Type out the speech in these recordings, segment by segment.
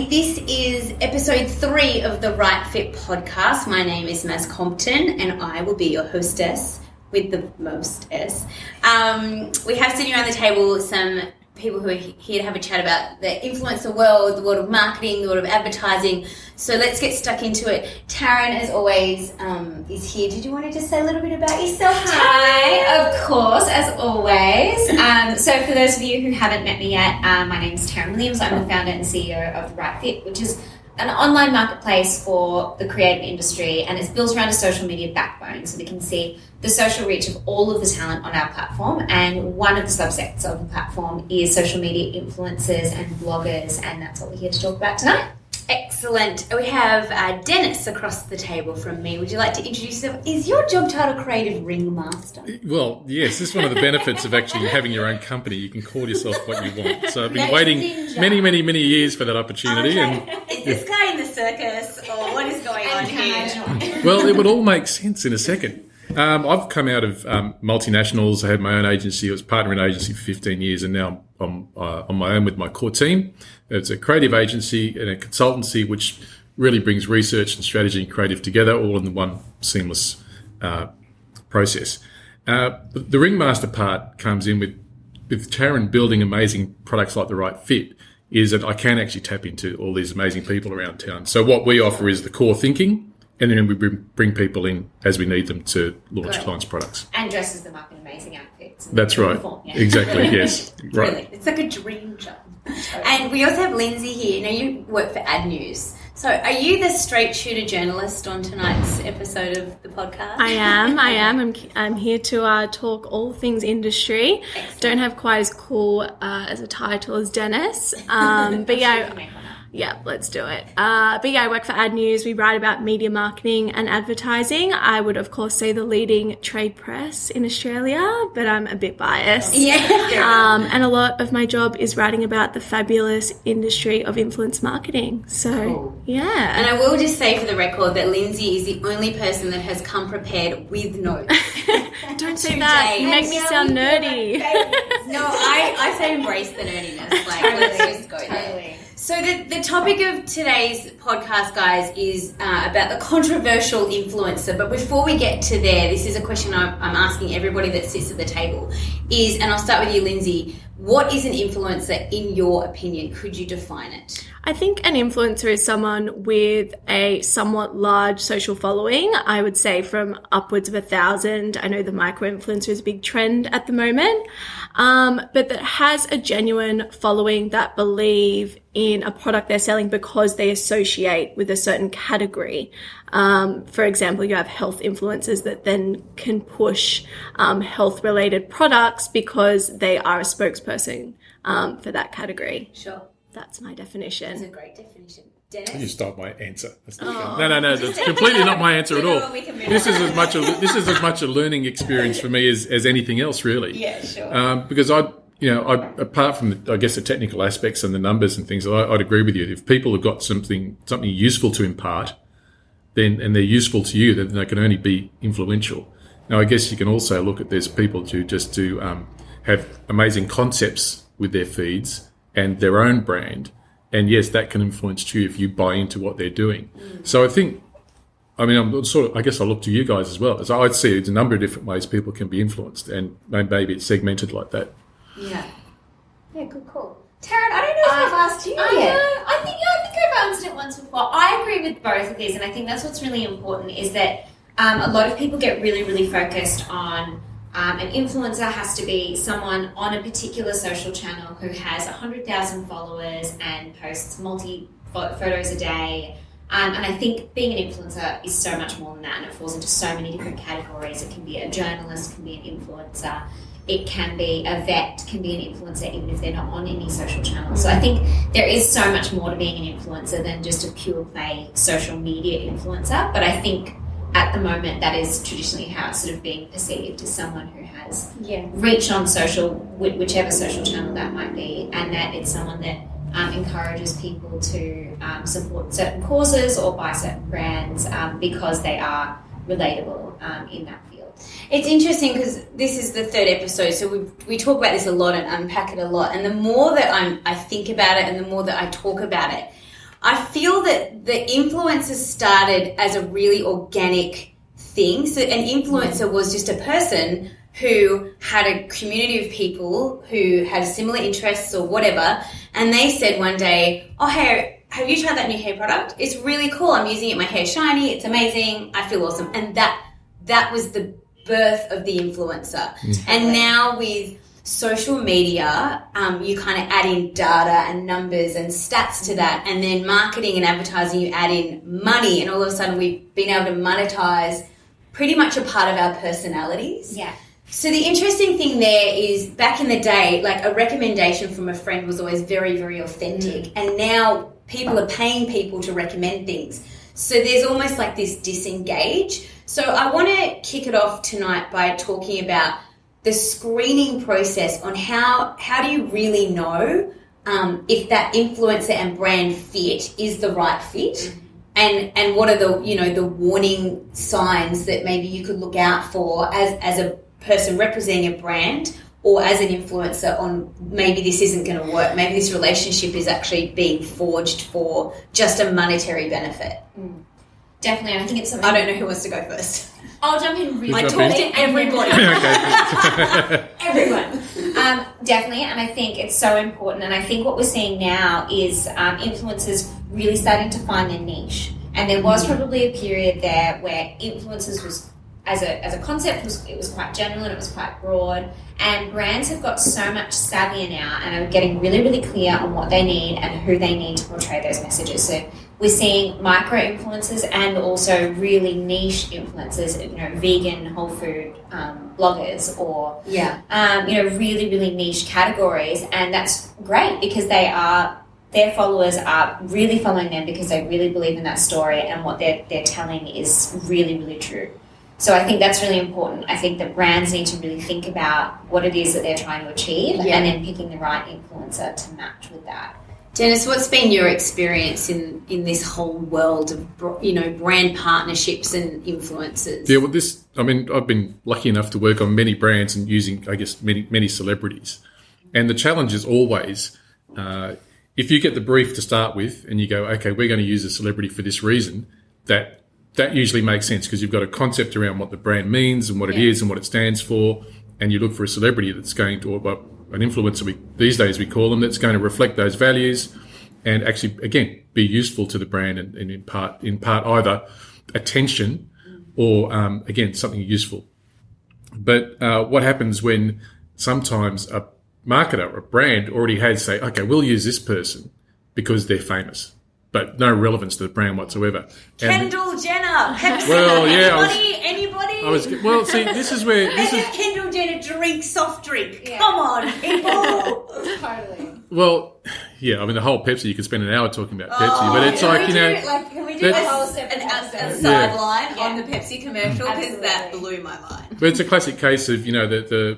This is episode 3 of the Right Fit podcast. My name is Maz Compton and I will be your hostess with the most S. We have sitting around the table some people who are here to have a chat about the influencer world, the world of marketing, the world of advertising. So let's get stuck into it. Taryn, as always, is here. Did you want to just say a little bit about yourself, Taryn? Hi, of course, as always. So for those of you who haven't met me yet, my name is Taryn Williams. I'm the founder and CEO of therightfit, which is an online marketplace for the creative industry, and it's built around a social media backbone, so we can see the social reach of all of the talent on our platform. And one of the subsets of the platform is social media influencers and bloggers, and that's what we're here to talk about tonight. Excellent. We have Denis across the table from me. Would you like to introduce yourself? Is your job title creative ringmaster? Well, yes. This is one of the benefits of actually having your own company. You can call yourself what you want. So I've been waiting many years for that opportunity. Okay. And is this guy in the circus, or what is going on here? Well, it would all make sense in a second. I've come out of multinationals. I had my own agency. I was partner in an agency for 15 years, and now I'm on my own with my core team. It's a creative agency and a consultancy which really brings research and strategy and creative together all in the one seamless process. The ringmaster part comes in with Taryn building amazing products like The Right Fit, is that I can actually tap into all these amazing people around town. So what we offer is the core thinking, and then we bring people in as we need them to launch clients' products. And dresses them up in amazing outfits. That's right. Exactly, yes. Right. Really, it's like a dream job. And we also have Lindsay here. Now, you work for AdNews. So are you the straight shooter journalist on tonight's episode of the podcast? I am. I'm here to talk all things industry. Excellent. Don't have quite as cool as a title as Denis. But yeah, let's do it. But yeah, I work for AdNews. We write about media marketing and advertising. I would, of course, say the leading trade press in Australia, but I'm a bit biased. Yeah. And a lot of my job is writing about the fabulous industry of influence marketing. So, cool. Yeah. And I will just say for the record that Lindsay is the only person that has come prepared with notes. Don't say that. You make me sound nerdy. No, I say embrace the nerdiness. Like, let's just go there. So the topic of today's podcast, guys, is about the controversial influencer. But before we get to there, this is a question I'm asking everybody that sits at the table. And I'll start with you, Lindsay. What is an influencer in your opinion? Could you define it? I think an influencer is someone with a somewhat large social following. I would say from upwards of 1,000. I know the micro-influencer is a big trend at the moment, but that has a genuine following that believe in a product they're selling because they associate with a certain category. For example, you have health influencers that then can push health-related products because they are a spokesperson for that category. Sure. That's my definition. That's a great definition. Denis? You stole my answer. No, that's completely not my answer at all. This is as much a learning experience for me as anything else, really. Yeah, sure. Because apart from the technical aspects and the numbers and things, I'd agree with you. If people have got something useful to impart, and they're useful to you, then they can only be influential. Now, I guess you can also look at there's people who just do have amazing concepts with their feeds and their own brand. And yes, that can influence you if you buy into what they're doing. So I guess I look to you guys as well. As I'd see there's a number of different ways people can be influenced, and maybe it's segmented like that. Yeah. Yeah, good call. Taryn, I don't know if I've asked you yet. I think I've answered it once before. I agree with both of these, and I think that's what's really important is that a lot of people get really, really focused on an influencer has to be someone on a particular social channel who has 100,000 followers and posts photos a day. And I think being an influencer is so much more than that, and it falls into so many different categories. It can be a journalist, can be an influencer. It can be a vet, can be an influencer even if they're not on any social channel. So I think there is so much more to being an influencer than just a pure play social media influencer. But I think at the moment that is traditionally how it's sort of being perceived as someone who has reach on social, whichever social channel that might be, and that it's someone that encourages people to support certain causes or buy certain brands because they are relatable in that field. It's interesting because this is the 3rd episode, so we talk about this a lot and unpack it a lot. And the more that I think about it and the more that I talk about it, I feel that the influencers started as a really organic thing. So an influencer was just a person who had a community of people who had similar interests or whatever, and they said one day, oh, hey, have you tried that new hair product? It's really cool. I'm using it. My hair's shiny. It's amazing. I feel awesome. And that was the birth of the influencer. And now with social media, you kind of add in data and numbers and stats to that, and then marketing and advertising, you add in money, and all of a sudden we've been able to monetize pretty much a part of our personalities. Yeah. So the interesting thing there is, back in the day, like a recommendation from a friend was always very, very authentic. And now people are paying people to recommend things. So there's almost like this disengage. So I want to kick it off tonight by talking about the screening process on how do you really know if that influencer and brand fit is the right fit, and what are the warning signs that maybe you could look out for as a person representing a brand or as an influencer on maybe this isn't going to work, maybe this relationship is actually being forged for just a monetary benefit. Definitely, and I think it's something. I don't know who wants to go first. I'll jump in really I quick. talk to everybody. Everyone. Definitely, and I think it's so important, and I think what we're seeing now is influencers really starting to find their niche. And there was probably a period there where influencers was, as a concept, it was quite general and it was quite broad, and brands have got so much savvier now and are getting really, really clear on what they need and who they need to portray those messages. So we're seeing micro influencers and also really niche influencers, vegan, whole food bloggers, or really, really niche categories, and that's great because their followers are really following them because they really believe in that story and what they're telling is really, really true. So I think that's really important. I think that brands need to really think about what it is that they're trying to achieve and then picking the right influencer to match with that. Dennis, what's been your experience in this whole world of brand partnerships and influencers? Yeah, well, I've been lucky enough to work on many brands and using, I guess, many celebrities. And the challenge is always, if you get the brief to start with and you go, okay, we're going to use a celebrity for this reason, that usually makes sense because you've got a concept around what the brand means and what it is and what it stands for, and you look for a celebrity that's going to, an influencer these days we call them, that's going to reflect those values and actually, again, be useful to the brand and in part either attention or, again, something useful. But what happens when sometimes a marketer or a brand already has, say, okay, we'll use this person because they're famous, but no relevance to the brand whatsoever. Kendall Jenner, Pepsi, well, yeah, anybody? This is where... Kendall Jenner drinks soft drink. Yeah. Come on, people. Totally. Well, yeah, the whole Pepsi, you could spend an hour talking about Pepsi, but it's can we do a sideline on the Pepsi commercial? Because that blew my mind. But it's a classic case of, the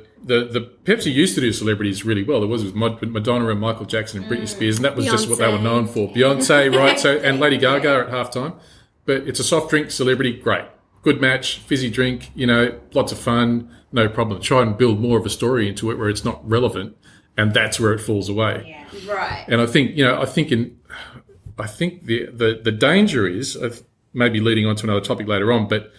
Pepsi used to do celebrities really well. There was Madonna and Michael Jackson and Britney Spears, and that was just what they were known for. Beyonce, right? So, and Lady Gaga at halftime. But it's a soft drink celebrity, great. Good match, fizzy drink, lots of fun, no problem. Try and build more of a story into it where it's not relevant, and that's where it falls away. Yeah. Right. And I think, I think the danger is of maybe leading on to another topic later on, but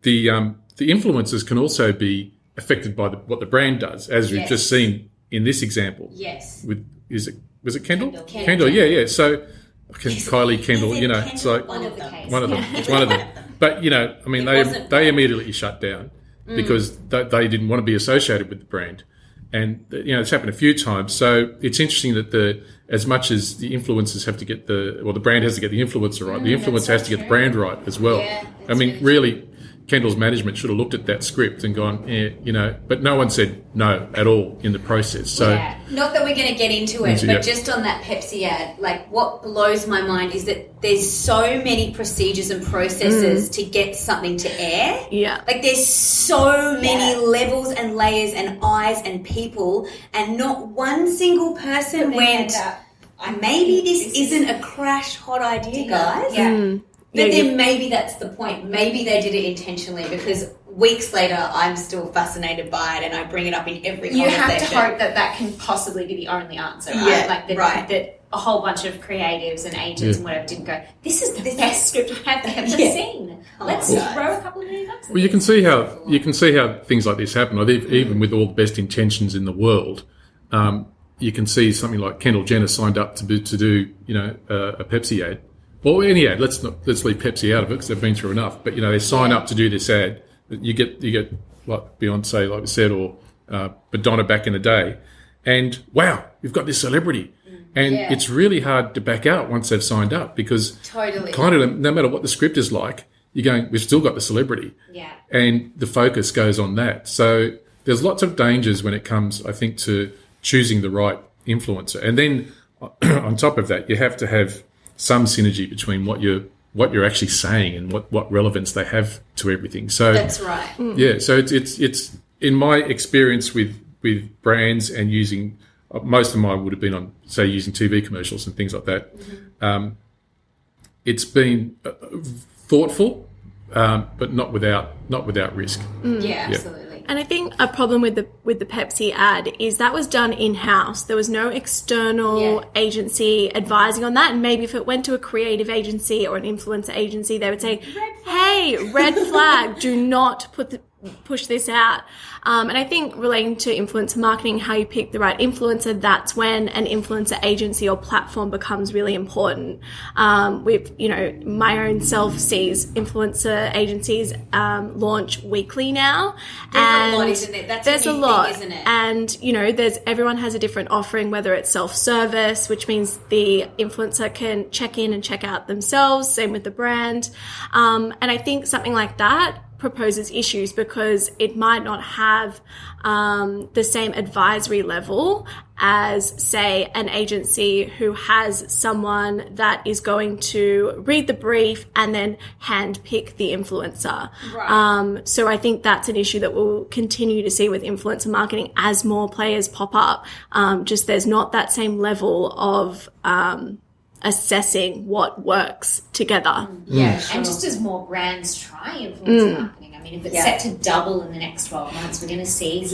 the influencers can also be affected by what the brand does, as we've just seen in this example. Yes. Was it Kendall? Kendall. Yeah. So Kylie Kendall, it's like one of them. It's one of them. But they immediately shut down because they didn't want to be associated with the brand, and it's happened a few times. So it's interesting that as much as the influencers have to get the brand has to get the influencer right, the influencer has to get the brand right as well. Yeah, really, Kendall's management should have looked at that script and gone, but no one said no at all in the process. So, not that we're going to get into it, but just on that Pepsi ad, like what blows my mind is that there's so many procedures and processes to get something to air. Yeah. Like there's so many levels and layers and eyes and people, and not one single person went, maybe this isn't a crash hot idea, guys. Yeah. But then maybe that's the point. Maybe they did it intentionally because weeks later I'm still fascinated by it and I bring it up in every conversation. You have to hope that can possibly be the only answer, right? Yeah, that a whole bunch of creatives and agents and whatever didn't go, this is the best script I've ever seen. Let's throw a couple of million bucks. Well, you can see how things like this happen. Even with all the best intentions in the world, you can see something like Kendall Jenner signed up to do a Pepsi ad, or any ad. Let's leave Pepsi out of it because they've been through enough. But they sign up to do this ad. You get like Beyonce, like we said, or Madonna back in the day, and wow, you've got this celebrity. And it's really hard to back out once they've signed up because kind of no matter what the script is like, you're going, we've still got the celebrity. Yeah. And the focus goes on that. So there's lots of dangers when it comes, I think, to choosing the right influencer. And then on top of that, you have to have some synergy between what you're actually saying and what relevance they have to everything. So that's right. Yeah. So it's in my experience with brands and using, most of mine would have been on, say, using TV commercials and things like that. Mm-hmm. It's been thoughtful, but not without risk. Yeah, absolutely. And I think a problem with the Pepsi ad is that was done in-house. There was no external agency advising on that. And maybe if it went to a creative agency or an influencer agency, they would say, hey, red flag, do not push this out. And I think relating to influencer marketing, how you pick the right influencer, that's when an influencer agency or platform becomes really important. My own self sees influencer agencies launch weekly now. There's a lot, isn't it? That's a lot, isn't it? And, everyone has a different offering, whether it's self-service, which means the influencer can check in and check out themselves, same with the brand. And I think something like that proposes issues because it might not have the same advisory level as, say, an agency who has someone that is going to read the brief and then handpick the influencer. Right. So I think that's an issue that we'll continue to see with influencer marketing as more players pop up. Just there's not that same level of assessing what works together. Yeah, and just as more brands try influencer marketing, I mean, if it's set to double in the next 12 months, we're going to see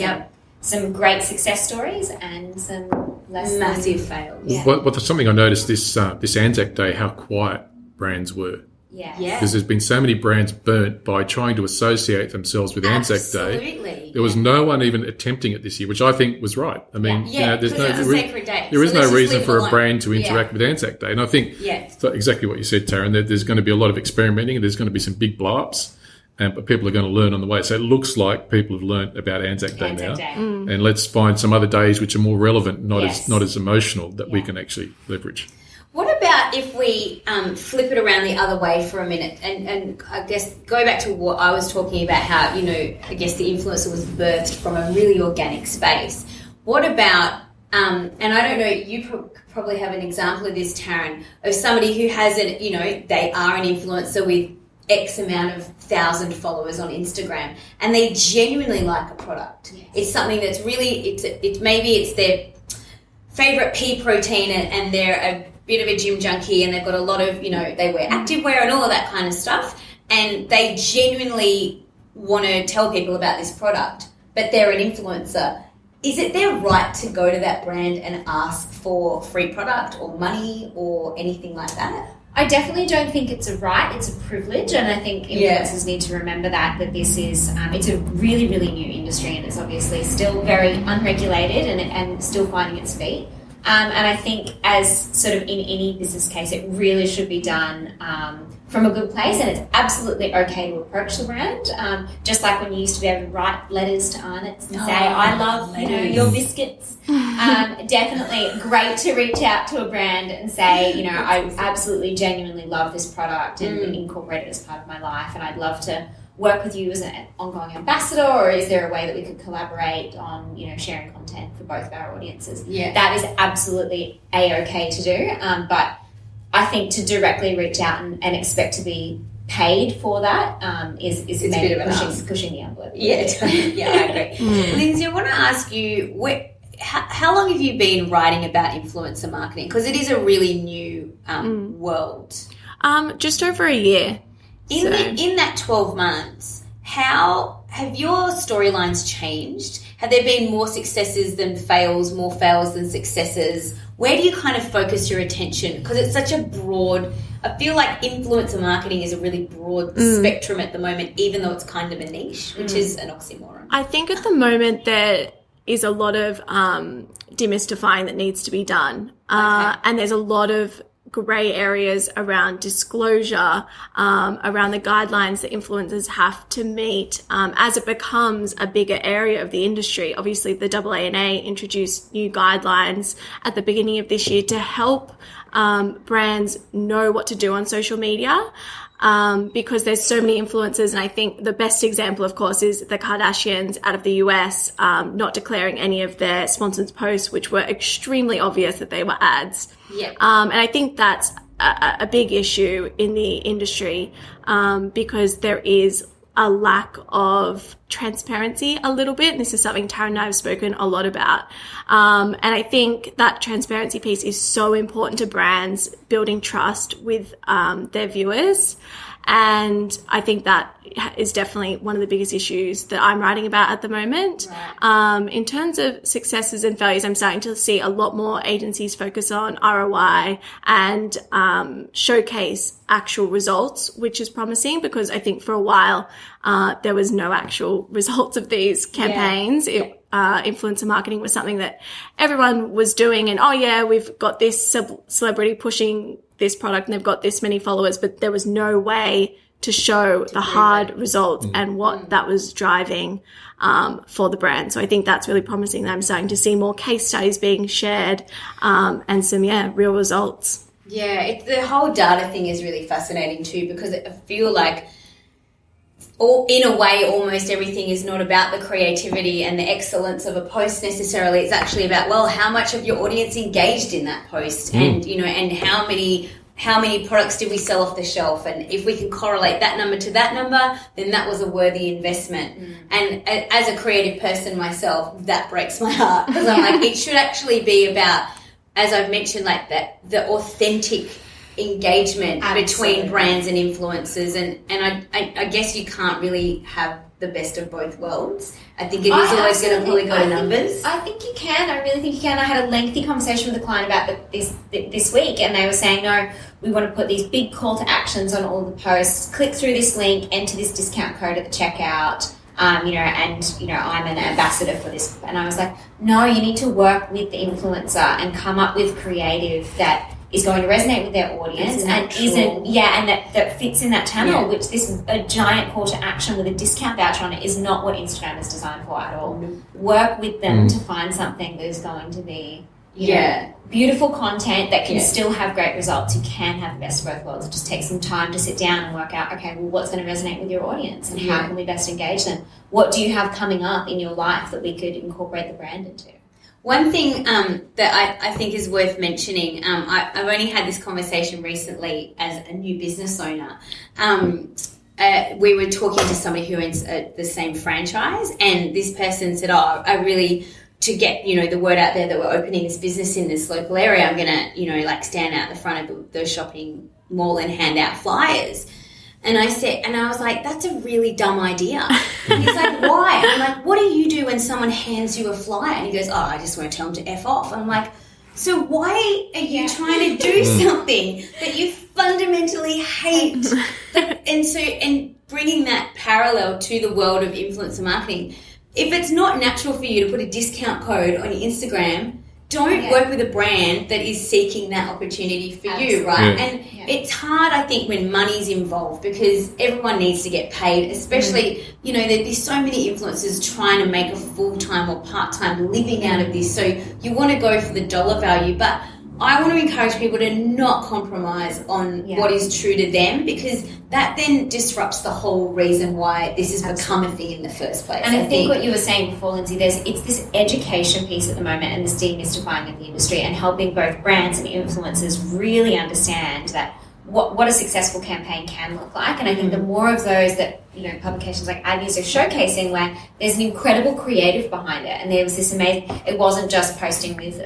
some great success stories and some less massive fails. Yeah. Well, something I noticed this Anzac Day, how quiet brands were. Yeah. Because there's been so many brands burnt by trying to associate themselves with Anzac Day. There was no one even attempting it this year, which I think was right. I mean, there's there is no reason for a brand to interact with Anzac Day. And I think exactly what you said, Taryn, that there's going to be a lot of experimenting and there's going to be some big blow-ups. But people are going to learn on the way. So it looks like people have learned about Anzac Day now. And let's find some other days which are more relevant, not as emotional, that we can actually leverage. What about if we flip it around the other way for a minute and I guess go back to what I was talking about, how, I guess the influencer was birthed from a really organic space. What about, and I don't know, you probably have an example of this, Taryn, of somebody who has they are an influencer with X amount of 1,000 followers on Instagram and they genuinely like a product. Yes. It's something that's really, maybe it's their favorite pea protein and they're a bit of a gym junkie and they've got a lot of, they wear activewear and all of that kind of stuff and they genuinely want to tell people about this product, but they're an influencer. Is it their right to go to that brand and ask for free product or money or anything like that? I definitely don't think it's a right, it's a privilege, and I think influencers need to remember that this is, it's a really, really new industry and it's obviously still very unregulated and still finding its feet. And I think as sort of in any business case, it really should be done from a good place, and it's absolutely okay to approach the brand. Just like when you used to be able to write letters to Arnott's and say, I love your biscuits. Definitely great to reach out to a brand and say, I absolutely genuinely love this product and incorporate it as part of my life, and I'd love to work with you as an ongoing ambassador, or is there a way that we could collaborate on, sharing content for both of our audiences? Yeah. That is absolutely A-okay to do. But I think to directly reach out and expect to be paid for that is maybe pushing the envelope. Yeah, I agree. Lindsay, I want to ask you, how long have you been writing about influencer marketing? Because it is a really new world. Just over a year. In that 12 months, how have your storylines changed? Have there been more successes than fails, more fails than successes? Where do you kind of focus your attention? Because it's such a broad, I feel like influencer marketing is a really broad spectrum at the moment, even though it's kind of a niche, which is an oxymoron. I think at the moment there is a lot of demystifying that needs to be done. And there's a lot of grey areas around disclosure, around the guidelines that influencers have to meet as it becomes a bigger area of the industry. Obviously, the AANA introduced new guidelines at the beginning of this year to help brands know what to do on social media. Because there's so many influencers, and I think the best example, of course, is the Kardashians out of the US not declaring any of their sponsored posts, which were extremely obvious that they were ads. Yeah. And I think that's a big issue in the industry because there is a lack of transparency a little bit. And this is something Taryn and I have spoken a lot about. And I think that transparency piece is so important to brands building trust with their viewers. And I think that is definitely one of the biggest issues that I'm writing about at the moment. Right. In terms of successes and failures, I'm starting to see a lot more agencies focus on ROI and showcase actual results, which is promising because I think for a while there was no actual results of these campaigns. Influencer marketing was something that everyone was doing, and we've got this celebrity pushing this product and they've got this many followers, but there was no way to show the hard results and what that was driving for the brand. So I think that's really promising that I'm starting to see more case studies being shared and some real results. Yeah, the whole data thing is really fascinating too, because I feel like in a way almost everything is not about the creativity and the excellence of a post necessarily. It's actually about, well, how much of your audience engaged in that post and, and how many products did we sell off the shelf? And if we can correlate that number to that number, then that was a worthy investment. And as a creative person myself, that breaks my heart because I'm like, it should actually be about, as I've mentioned, like the authentic engagement between brands and influencers, and I guess you can't really have the best of both worlds. I think it is always going to probably go to numbers. I think you can. I really think you can. I had a lengthy conversation with a client about this week, and they were saying, no, we want to put these big call to actions on all the posts. Click through this link, enter this discount code at the checkout. I'm an ambassador for this. And I was like, no, you need to work with the influencer and come up with creative that is going to resonate with their audience and that fits in that channel, which a giant call to action with a discount voucher on it is not what Instagram is designed for at all. Work with them to find something that is going to be beautiful content that can still have great results. You can have the best of both worlds. It just takes some time to sit down and work out, okay, well, what's going to resonate with your audience and how can we best engage them? What do you have coming up in your life that we could incorporate the brand into? One thing that I think is worth mentioning, I've only had this conversation recently as a new business owner. We were talking to somebody who owns the same franchise, and this person said, to get, the word out there that we're opening this business in this local area, I'm going to, stand out the front of the shopping mall and hand out flyers. And I was like, that's a really dumb idea. And he's like, why? And I'm like, what do you do when someone hands you a flyer? And he goes, I just want to tell them to F off. And I'm like, so why are you trying to do something that you fundamentally hate? And bringing that parallel to the world of influencer marketing, if it's not natural for you to put a discount code on your Instagram, don't work with a brand that is seeking that opportunity for you, right? Yeah. And it's hard, I think, when money's involved because everyone needs to get paid, especially, there's so many influencers trying to make a full-time or part-time living out of this. So you want to go for the dollar value, but I want to encourage people to not compromise on what is true to them because that then disrupts the whole reason why this has become a thing in the first place. And I think what you were saying before, Lindsay, it's this education piece at the moment and this demystifying of the industry and helping both brands and influencers really understand that what a successful campaign can look like. And I think the more of those that, publications like AdNews are showcasing where there's an incredible creative behind it. And there was this amazing, it wasn't just posting with,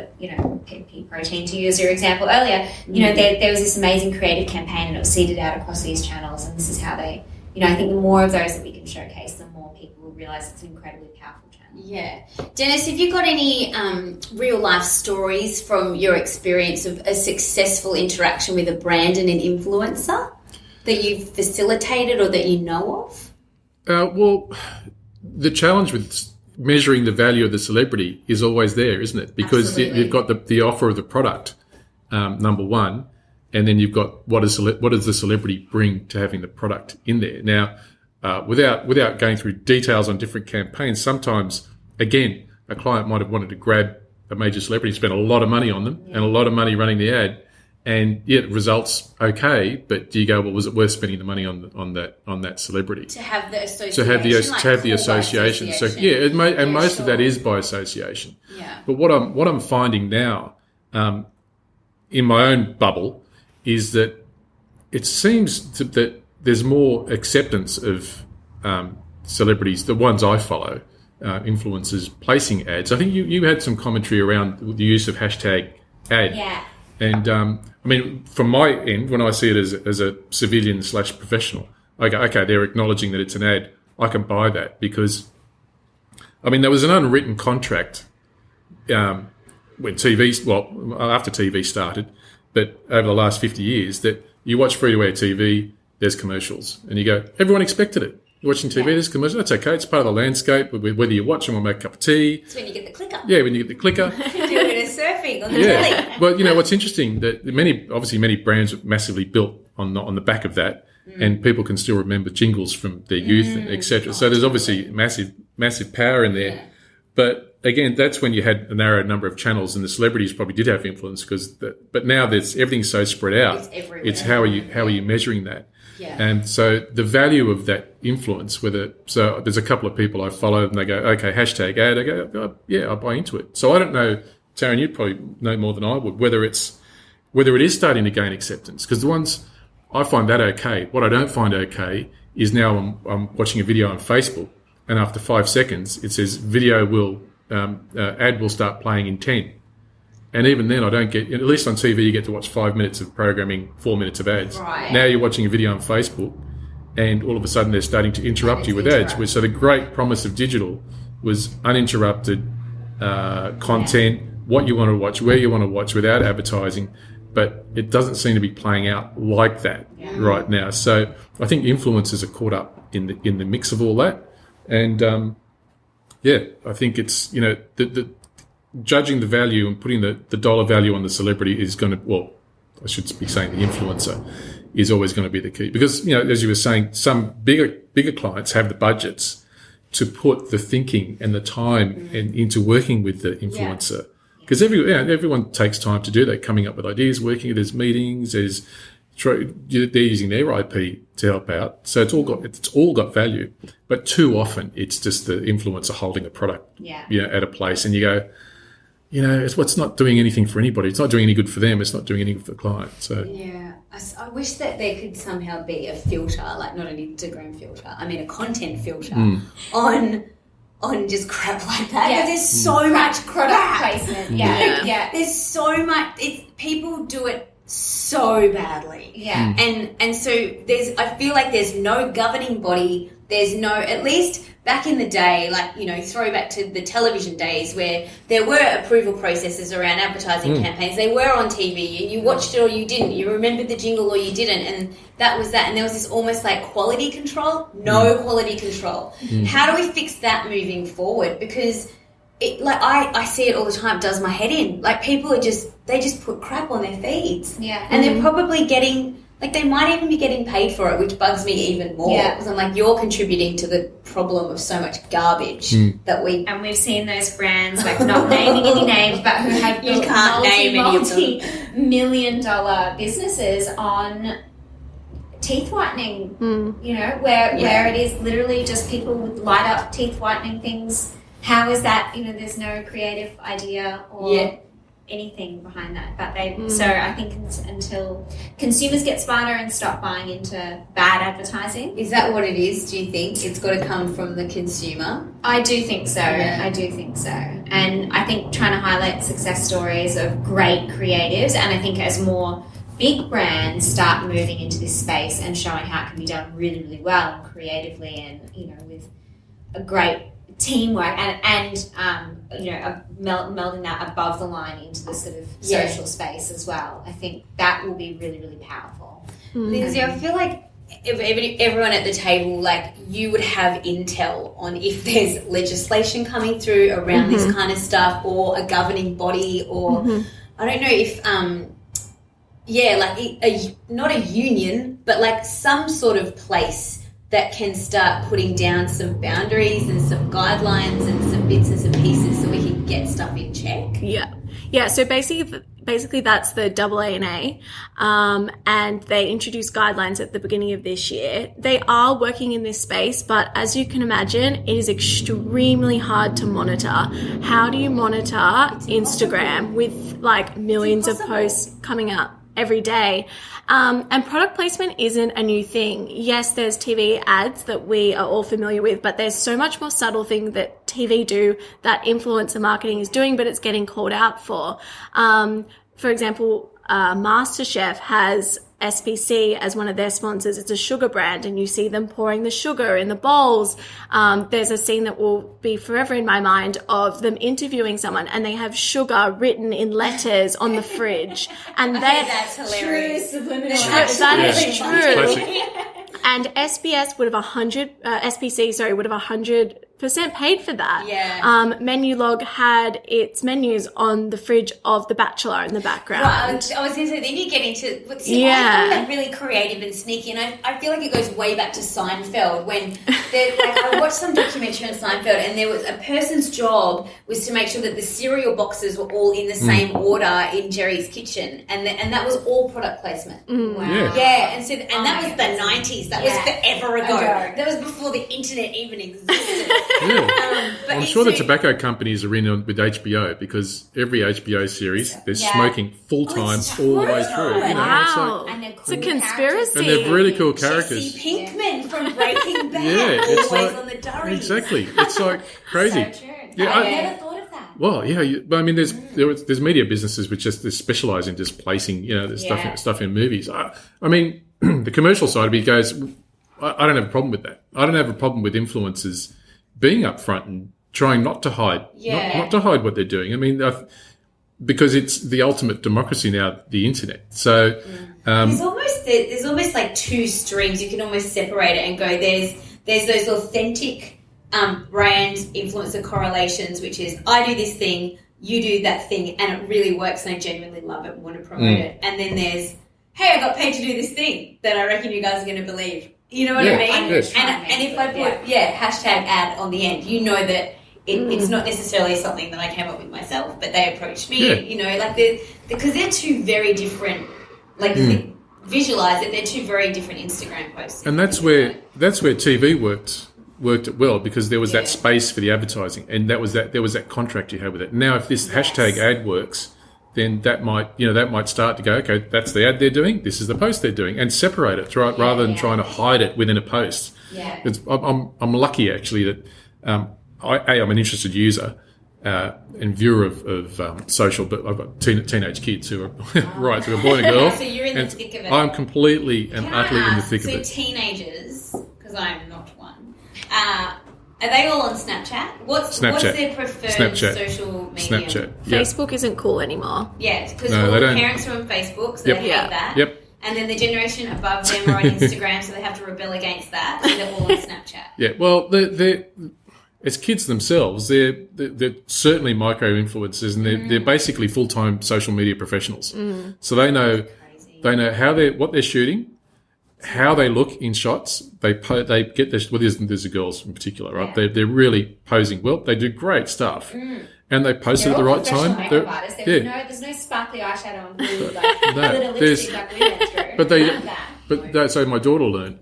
pea protein to use your example earlier. There was this amazing creative campaign and it was seeded out across these channels. And this is how they, I think the more of those that we can showcase, the more people will realise it's an incredibly powerful channel. Yeah. Denis, have you got any real life stories from your experience of a successful interaction with a brand and an influencer that you've facilitated or that you know of? Well, the challenge with measuring the value of the celebrity is always there, isn't it? Because you've got the offer of the product, number one, and then you've got what does the celebrity bring to having the product in there. Now, without going through details on different campaigns, sometimes, again, a client might have wanted to grab a major celebrity, spend a lot of money on them and a lot of money running the ad, and it results okay, but do you go, well, was it worth spending the money on that celebrity? To have the association. To have the association. So yeah, most of that is by association. Yeah. But what I'm finding now, in my own bubble, is that it seems that there's more acceptance of celebrities, the ones I follow, influencers placing ads. I think you had some commentary around the use of hashtag ad. Yeah. And I mean, from my end, when I see it as a civilian / professional, I go, okay, they're acknowledging that it's an ad. I can buy that because, I mean, there was an unwritten contract when after TV started, but over the last 50 years, that you watch free-to-air TV, there's commercials. And you go, everyone expected it. You're watching TV, there's commercials. That's okay. It's part of the landscape. Whether you watch them or make a cup of tea. It's when you get the clicker. Yeah, when you get the clicker. Do a bit of surfing on the telly. Well, you know, what's interesting that many brands were massively built on the back of that, and people can still remember jingles from their youth, etc. So there's obviously massive power in there. Yeah. But again, that's when you had a narrow number of channels, and the celebrities probably did have influence but now everything's so spread out. It's everywhere. It's how are you measuring that? Yeah. And so the value of that influence, so there's a couple of people I follow and they go, okay, hashtag ad. I go, oh, yeah, I buy into it. So I don't know, Taryn, you'd probably know more than I would, whether it is starting to gain acceptance. Because the ones, I find that okay. What I don't find okay is now I'm watching a video on Facebook, and after 5 seconds, it says ad will start playing in 10. And even then, I don't get, at least on TV, you get to watch 5 minutes of programming, 4 minutes of ads. Right. Now you're watching a video on Facebook, and all of a sudden they're starting to interrupt you with ads. So the great promise of digital was uninterrupted content, what you want to watch, where you want to watch, without advertising. But it doesn't seem to be playing out like that right now. So I think influencers are caught up in the mix of all that. And I think it's, you know, the judging the value and putting the dollar value on the celebrity is going to, well, I should be saying the influencer is always going to be the key. Because, you know, as you were saying, some bigger clients have the budgets to put the thinking and the time into working with the influencer. Because everyone takes time to do that, coming up with ideas, working, there's meetings, they're using their IP to help out. So it's all got value. But too often it's just the influencer holding a product at a place, and you go, you know, it's not doing anything for anybody. It's not doing any good for them. It's not doing anything for the client. So yeah, I wish that there could somehow be a filter, like not an Instagram filter. I mean, a content filter on just crap like that. Yeah. There's so much product crap. placement. Yeah. There's so much. People do it so badly. Yeah. And so I feel like there's no governing body. There's no, at least back in the day, like, you know, throwback to the television days where there were approval processes around advertising campaigns. They were on TV and you watched it or you didn't. You remembered the jingle or you didn't. And that was that. And there was this almost like quality control. No quality control. How do we fix that moving forward? Because I see it all the time. It does my head in. Like, people they just put crap on their feeds. Yeah. And they're probably getting, like, they might even be getting paid for it, which bugs me even more. Yeah. Because I'm like, you're contributing to the problem of so much garbage that we... And we've seen those brands, like, not naming any names, but who have built multi-million-dollar businesses on teeth whitening, you know, where it is literally just people would light up teeth whitening things. How is that, you know, there's no creative idea or anything behind that. But so I think until consumers get smarter and stop buying into bad advertising. Is that what it is, do you think? It's got to come from the consumer? I do think so. Yeah. I do think so. And I think trying to highlight success stories of great creatives, and I think as more big brands start moving into this space and showing how it can be done really, really well and creatively and, you know, with a great teamwork and melding that above the line into the sort of social space as well. I think that will be really, really powerful. Lindsay, I feel like everyone at the table, like, you would have intel on if there's legislation coming through around this kind of stuff, or a governing body, or I don't know if not a union, but like some sort of place that can start putting down some boundaries and some guidelines and some bits and some pieces so we can get stuff in check. Yeah. So basically that's the AANA, and they introduced guidelines at the beginning of this year. They are working in this space, but as you can imagine, it is extremely hard to monitor. How do you monitor Instagram with like millions of posts coming out every day? And product placement isn't a new thing. Yes, there's TV ads that we are all familiar with, but there's so much more subtle thing that TV do that influencer marketing is doing, but it's getting called out for. For example, MasterChef has SPC as one of their sponsors. It's a sugar brand, and you see them pouring the sugar in the bowls. There's a scene that will be forever in my mind of them interviewing someone, and they have sugar written in letters on the fridge. And that's hilarious. That is true. And SPC would have 100% paid for that. Yeah. Menulog had its menus on the fridge of The Bachelor in the background. Right, I was going to say, then you get into... I find that really creative and sneaky, and I feel like it goes way back to Seinfeld, when I watched some documentary on Seinfeld, and there was a person's job was to make sure that the cereal boxes were all in the same order in Jerry's kitchen, and that was all product placement. Wow. Yeah. And so that was the 90s. That was forever ago. That was before the internet even existed. Yeah. I'm sure the tobacco companies are in on with HBO, because every HBO series they're smoking full time all the way through. You know, Wow. It's a conspiracy. and they're really cool characters. Jesse Pinkman from Breaking Bad. Yeah, it's always like on the durries. exactly. It's like crazy. So true. Yeah, I never thought of that. Well, yeah, but I mean, there's media businesses which just they specialize in just placing, you know, the stuff in movies. I mean, the commercial side of it goes. I don't have a problem with that. I don't have a problem with influencers being upfront and trying not to hide, not to hide what they're doing. I mean, because it's the ultimate democracy now, the internet. So there's almost like two streams. You can almost separate it and go, there's those authentic brand influencer correlations, which is I do this thing, you do that thing, and it really works, and I genuinely love it and want to promote it. And then there's, hey, I got paid to do this thing that I reckon you guys are going to believe. You know what I mean? Yes. And if I put hashtag ad on the end, you know that it's not necessarily something that I came up with myself, but they approached me. Yeah. You know, like because they're two very different. Like visualize it, they're two very different Instagram posts. and that's where TV worked it well, because there was that space for the advertising, and there was that contract you had with it. Now, if this hashtag ad works, then that might start to go, okay, that's the ad they're doing, this is the post they're doing, and separate it, right, rather than trying to hide it within a post. Yeah. I'm lucky actually that I'm an interested user and viewer of social, but I've got teenage kids who are right, so a boy and a girl. So you're in the thick of it. I'm completely and utterly in the thick of it. So teenagers, because I'm not one, are they all on Snapchat? What's their preferred social medium? Snapchat. Facebook isn't cool anymore. Yeah, because No, all they the don't. parents are on Facebook, so they hate that. Yep. And then the generation above them are on Instagram, so they have to rebel against that. So they're all on Snapchat. Yeah. Well, they're as kids themselves, they're certainly micro influencers, and they're basically full time social media professionals. So they know how what they're shooting, how they look in shots. They get this. Well, there's the girls in particular, right? Yeah. They're really posing well. They do great stuff, and they post it at the right time. There's no sparkly eyeshadow and blue glitter lipstick like we went through. So my daughter learned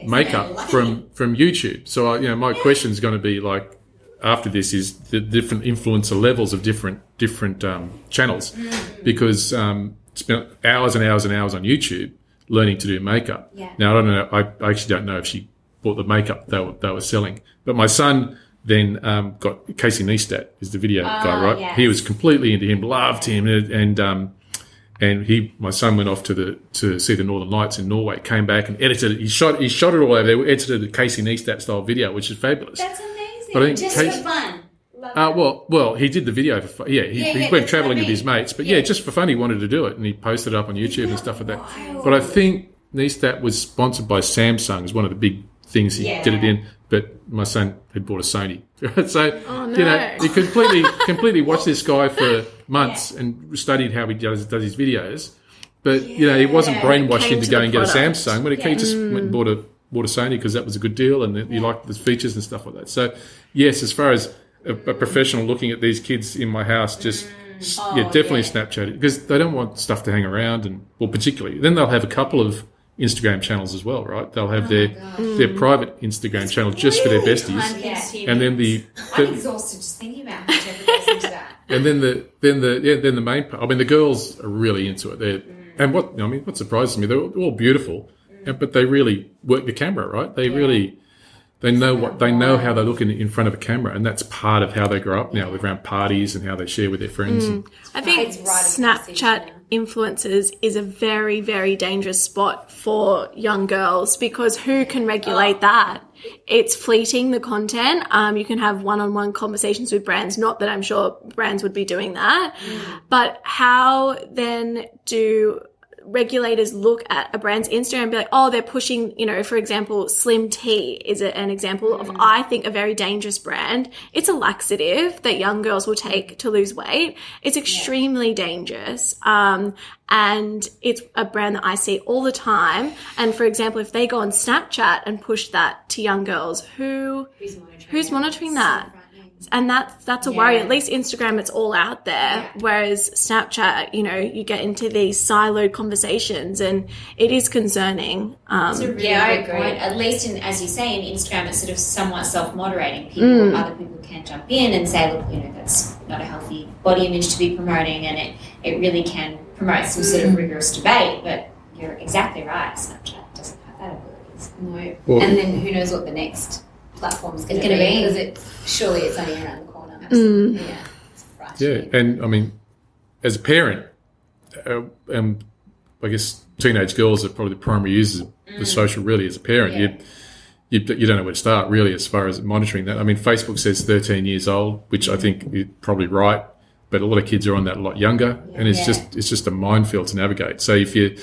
makeup from YouTube. So my question is going to be like, after this, is the different influencer levels of different channels, because spent hours and hours and hours on YouTube learning to do makeup. Yeah. Now, I don't know. I actually don't know if she bought the makeup they were selling. But my son then got Casey Neistat, is the video guy, right? Yes. He was completely into him, loved him, and my son went off to see the Northern Lights in Norway, came back and edited it. He shot it all over there, edited a Casey Neistat style video, which is fabulous. That's amazing. But I think Just Kate, for fun. well, he did the video for fun. Yeah, he went travelling with his mates. But yeah, just for fun, he wanted to do it, and he posted it up on YouTube and stuff like that. But I think that was sponsored by Samsung. Is one of the big things he did it in. But my son had bought a Sony, so he completely watched this guy for months and studied how he does his videos. But he wasn't brainwashed into going and get a Samsung. But he just went and bought a Sony because that was a good deal, and he liked the features and stuff like that. So yes, as far as a professional looking at these kids in my house, definitely Snapchat it, because they don't want stuff to hang around, and particularly then they'll have a couple of Instagram channels as well, right? They'll have their private Instagram channel just for their besties, and then I'm exhausted just thinking about how much effort goes into that. And then the main part. I mean, the girls are really into it. What surprises me, they're all beautiful, but they really work the camera, right? They really. They know how they look in front of a camera, and that's part of how they grow up now. They're around parties and how they share with their friends. I think Snapchat influencers is a very, very dangerous spot for young girls, because who can regulate that? It's fleeting, the content. You can have one-on-one conversations with brands. Not that I'm sure brands would be doing that, but how then do regulators look at a brand's Instagram and be like, oh, they're pushing, for example, Slim Tea is an example of, I think, a very dangerous brand. It's a laxative that young girls will take to lose weight. It's extremely dangerous. And it's a brand that I see all the time. And for example, if they go on Snapchat and push that to young girls, who's monitoring that? And that's a worry. At least Instagram, it's all out there. Whereas Snapchat, you get into these siloed conversations, and it is concerning. I agree. At least, as you say, in Instagram, it's sort of somewhat self-moderating. Other people can jump in and say, look, that's not a healthy body image to be promoting, and it really can promote some sort of rigorous debate. But you're exactly right. Snapchat doesn't have that abilities. No. Well, and then who knows what the next platform's going to be, because surely it's only around the corner. Yeah, it's frightening. Yeah, and I mean, as a parent, I guess teenage girls are probably the primary users of the social. Really, as a parent, you don't know where to start really as far as monitoring that. I mean, Facebook says 13 years old, which I think is probably right, but a lot of kids are on that a lot younger, and it's just a minefield to navigate. So if you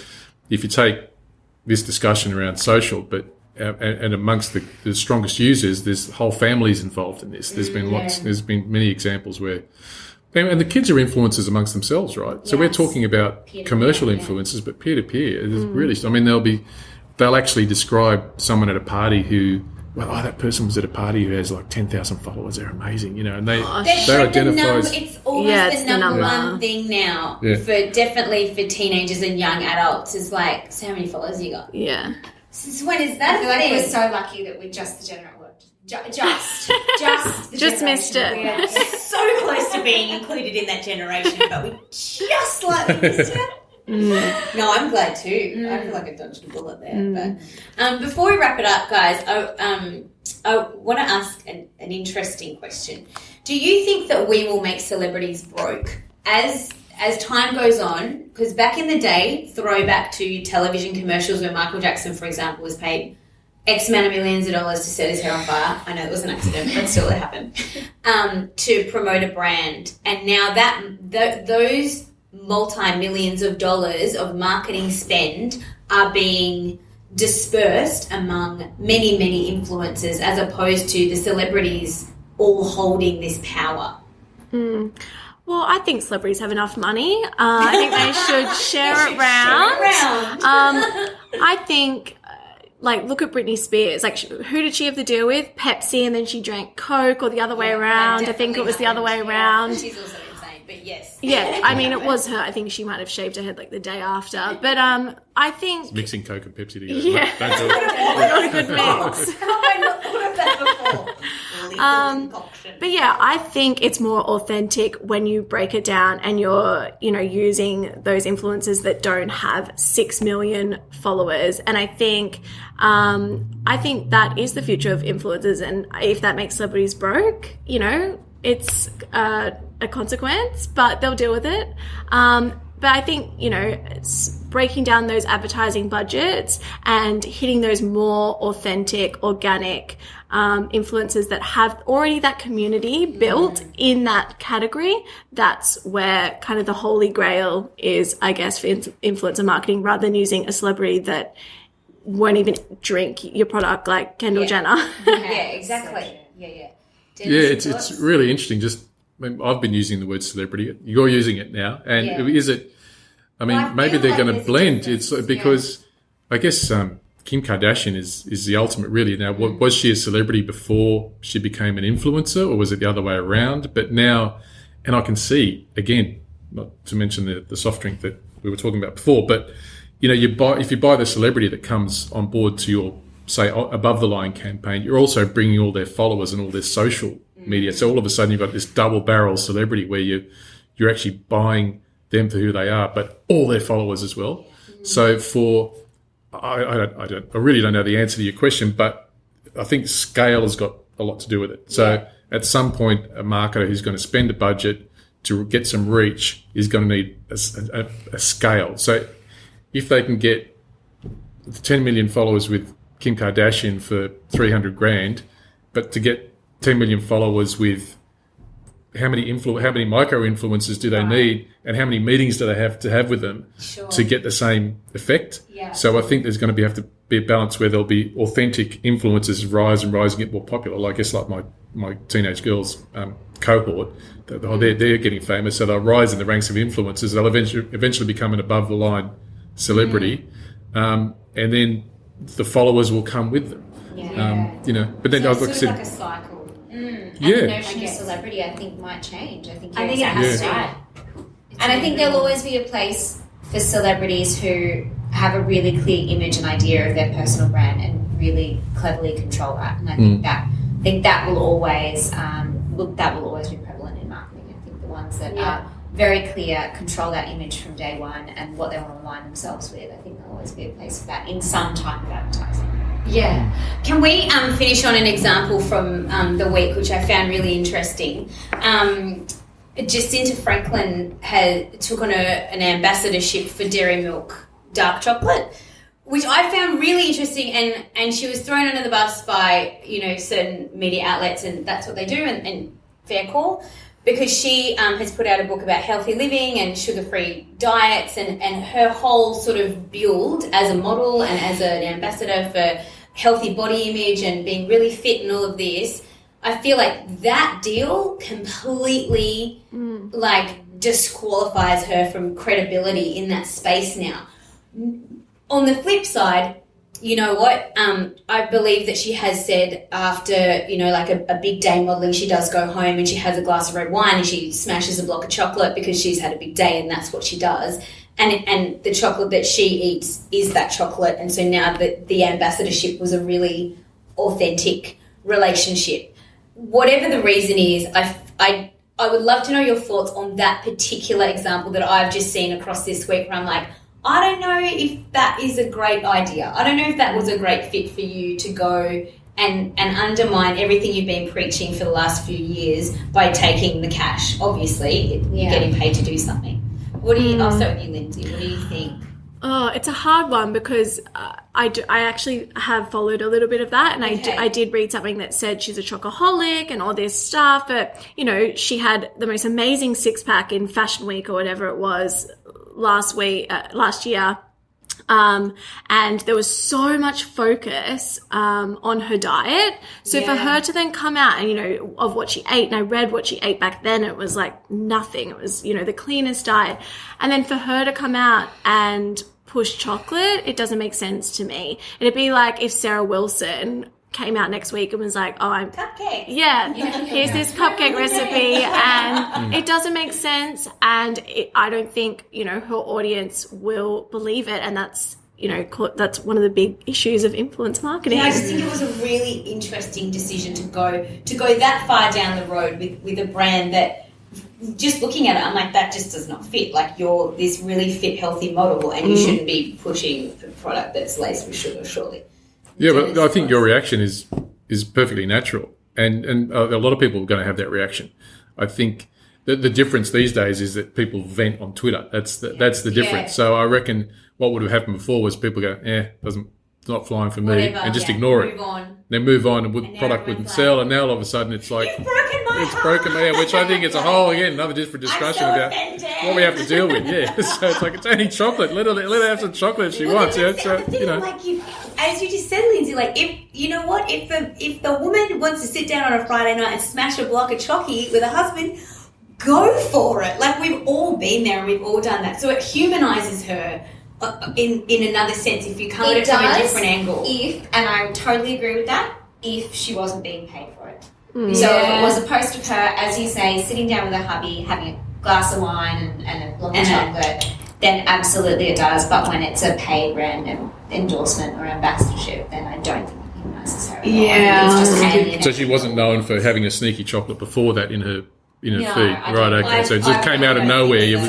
take this discussion around social, but and amongst the strongest users, there's whole families involved in this. There's been many examples where, and the kids are influencers amongst themselves, right? So we're talking about peer-to-peer, commercial influencers, but peer-to-peer, really, I mean, they'll actually describe someone at a party who, that person was at a party who has like 10,000 followers. They're amazing, and they're identified. It's almost the number one thing now definitely for teenagers and young adults is like, so how many followers you got? Yeah. Since when is that? I feel like we're so lucky that we're just the generation. Just missed it. We are so close to being included in that generation, but we just slightly missed it. No, I'm glad too. I feel like I dodged a bullet there. But before we wrap it up, guys, I want to ask an interesting question. Do you think that we will make celebrities broke as time goes on? Because back in the day, throwback to television commercials where Michael Jackson, for example, was paid X amount of millions of dollars to set his hair on fire. I know it was an accident, but still it happened. To promote a brand. And now those multi-millions of dollars of marketing spend are being dispersed among many, many influencers, as opposed to the celebrities all holding this power. Well, I think celebrities have enough money. I think they should share it around. I think, look at Britney Spears. Who did she have to deal with? Pepsi, and then she drank Coke, or the other way around. I think it was the other way around. She's also insane, but yes. Yeah, I mean, it was her. I think she might have shaved her head the day after. But I think... It's mixing Coke and Pepsi together. Yeah. Don't do it. Not a good mix. I've not thought of that before. But yeah, I think it's more authentic when you break it down and you're, using those influencers that don't have 6 million followers. And I think that is the future of influencers. And if that makes celebrities broke, it's a consequence, but they'll deal with it. but I think, breaking down those advertising budgets and hitting those more authentic, organic influencers that have already that community built in that category, that's where kind of the holy grail is, I guess, for influencer marketing, rather than using a celebrity that won't even drink your product like Kendall Jenner. Exactly. Dennis, it's really interesting. I've been using the word celebrity. You're using it now. And is it, maybe they're going to blend. It's because I guess Kim Kardashian is the ultimate really. Now, was she a celebrity before she became an influencer, or was it the other way around? But now, and I can see, again, not to mention the soft drink that we were talking about before, but if you buy the celebrity that comes on board to your, say, above the line campaign, you're also bringing all their followers and all their social media. So all of a sudden you've got this double barrel celebrity where you're actually buying them for who they are, but all their followers as well. So I really don't know the answer to your question, but I think scale has got a lot to do with it. So at some point, a marketer who's going to spend a budget to get some reach is going to need a scale. So if they can get 10 million followers with Kim Kardashian for $300,000, but to get 10 million followers with how many micro influencers do they need, and how many meetings do they have to have with them to get the same effect? So I think there's going to have to be a balance where there'll be authentic influencers rise and get more popular. I guess like my teenage girls cohort, they're getting famous, so they'll rise in the ranks of influencers. They'll eventually become an above the line celebrity, and then the followers will come with them. But then so like I it's said, like a cycle. And Yeah. the notion of celebrity, I think, might change. I think it has to. And I think there'll always be a place for celebrities who have a really clear image and idea of their personal brand and really cleverly control that. And I think that will always be prevalent in marketing. I think the ones that are very clear, control that image from day one and what they want to align themselves with. I think there'll always be a place for that in some type of advertising. Yeah. Can we finish on an example from the week, which I found really interesting? Jacinta Franklin took on an ambassadorship for Dairy Milk dark chocolate, which I found really interesting, and she was thrown under the bus by certain media outlets, and that's what they do, and fair call, because she has put out a book about healthy living and sugar-free diets, and her whole sort of build as a model and as an ambassador for healthy body image and being really fit and all of this. I feel like that deal completely disqualifies her from credibility in that space now. On the flip side, you know what? I believe that she has said after, a big day modelling, she does go home and she has a glass of red wine and she smashes a block of chocolate because she's had a big day and that's what she does. And the chocolate that she eats is that chocolate. And so now the ambassadorship was a really authentic relationship. Whatever the reason is, I would love to know your thoughts on that particular example that I've just seen across this week, where I'm like, I don't know if that is a great idea. I don't know if that was a great fit for you to go and undermine everything you've been preaching for the last few years by taking the cash. Obviously, you're getting paid to do something. I'll start with you, Lindsay. What do you think? Oh, it's a hard one because I actually have followed a little bit of that, and I did read something that said she's a chocoholic and all this stuff, but, she had the most amazing six-pack in Fashion Week or whatever it was last year. And there was so much focus on her diet. So for her to then come out and, of what she ate, and I read what she ate back then, it was like nothing. It was, the cleanest diet. And then for her to come out and push chocolate, it doesn't make sense to me. It'd be like if Sarah Wilson came out next week and was like, cupcake. Here's this cupcake recipe, and it doesn't make sense, and I don't think, her audience will believe it, and that's, that's one of the big issues of influence marketing. Yeah, I just think it was a really interesting decision to go that far down the road with a brand that, just looking at it, I'm like, that just does not fit. Like, you're this really fit, healthy model, and you shouldn't be pushing a product that's laced with sugar, surely. Yeah, but I think your reaction is perfectly natural, and a lot of people are going to have that reaction. I think the difference these days is that people vent on Twitter. That's the difference. Yeah. So I reckon what would have happened before was people go, it's not flying for me, Whatever, and just ignore it. Move on. Then move on, and the now product everyone's wouldn't like, sell. And now all of a sudden it's like You've broken my it's heart. broken me, which I think it's a whole another different discussion I'm so about offended. what we have to deal with. Yeah, so it's like it's only chocolate. Let her have some chocolate if she wants. Yeah, so Like as you just said, Lindsay, like if the woman wants to sit down on a Friday night and smash a block of chocky with a husband, go for it. Like we've all been there and we've all done that. So it humanizes her in another sense if you come at it from a different angle. And I totally agree with that, if she wasn't being paid for it. Mm. So if it was a post of her, as you say, sitting down with her hubby, having a glass of wine and a block of chocolate, then absolutely it does. But when it's a paid random endorsement or ambassadorship, then I don't think it humanizes her at all. Yeah. It's just alienating. So she wasn't known for having a sneaky chocolate before that in her feed, I right? don't- Okay, so it just came out of nowhere. It was,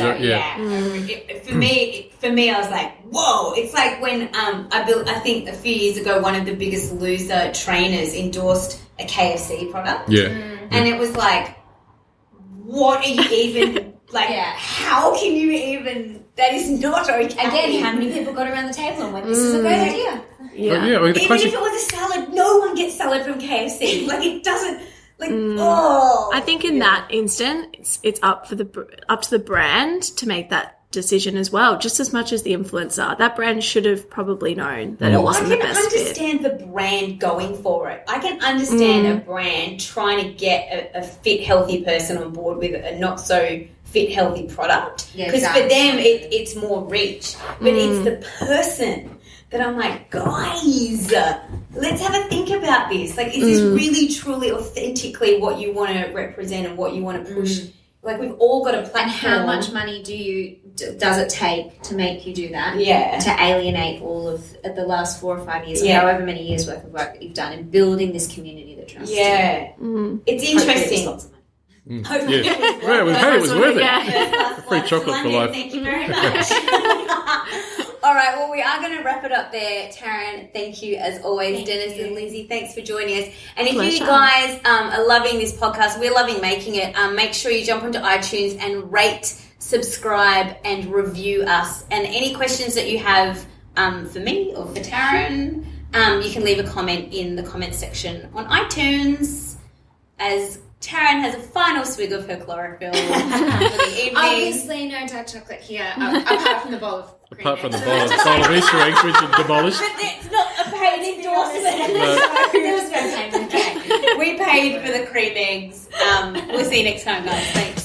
For me, I was like, whoa! It's like when I think a few years ago, one of the biggest loser trainers endorsed a KFC product. Yeah. And it was like, what are you even like? How can you even? That is not okay. Again, how many people got around the table and went, "This is a great idea." Yeah. Well, the Even classic, if it was a salad, no one gets salad from KFC. Like it doesn't. Like oh. I think in that instant, it's up to the brand to make that decision as well, just as much as the influencer. That brand should have probably known that it wasn't the best fit. I can understand the brand going for it. I can understand a brand trying to get a fit, healthy person on board with a not so fit, healthy product. Because for them, it's more reach. But it's the person that I'm like, guys, let's have a think about this. Like, is this really, truly, authentically what you want to represent and what you want to push? Like, we've all got a platform. And how much money does it take to make you do that? Yeah. To alienate all of the last 4 or 5 years, or however many years worth of work that you've done in building this community that trusts you. It's interesting. Hopefully yeah. Well, we paid it was worth it. Yeah. Free chocolate for life. Thank you very much. All right, well, we are going to wrap it up there. Taryn, thank you as always. Thank Dennis you. and Lindsay, thanks for joining us. And if you Pleasure. guys are loving this podcast, we're loving making it, make sure you jump onto iTunes and rate, subscribe, and review us. And any questions that you have for me or for Taryn, you can leave a comment in the comment section on iTunes. As Taryn has a final swig of her chlorophyll for the evening. Obviously, no dark chocolate here, apart from the bowl of cream. Apart from the bowl of Easter eggs, which are demolished. But it's not a paid endorsement. There was no payment. Okay. We paid for the cream eggs. We'll see you next time, guys. Thanks.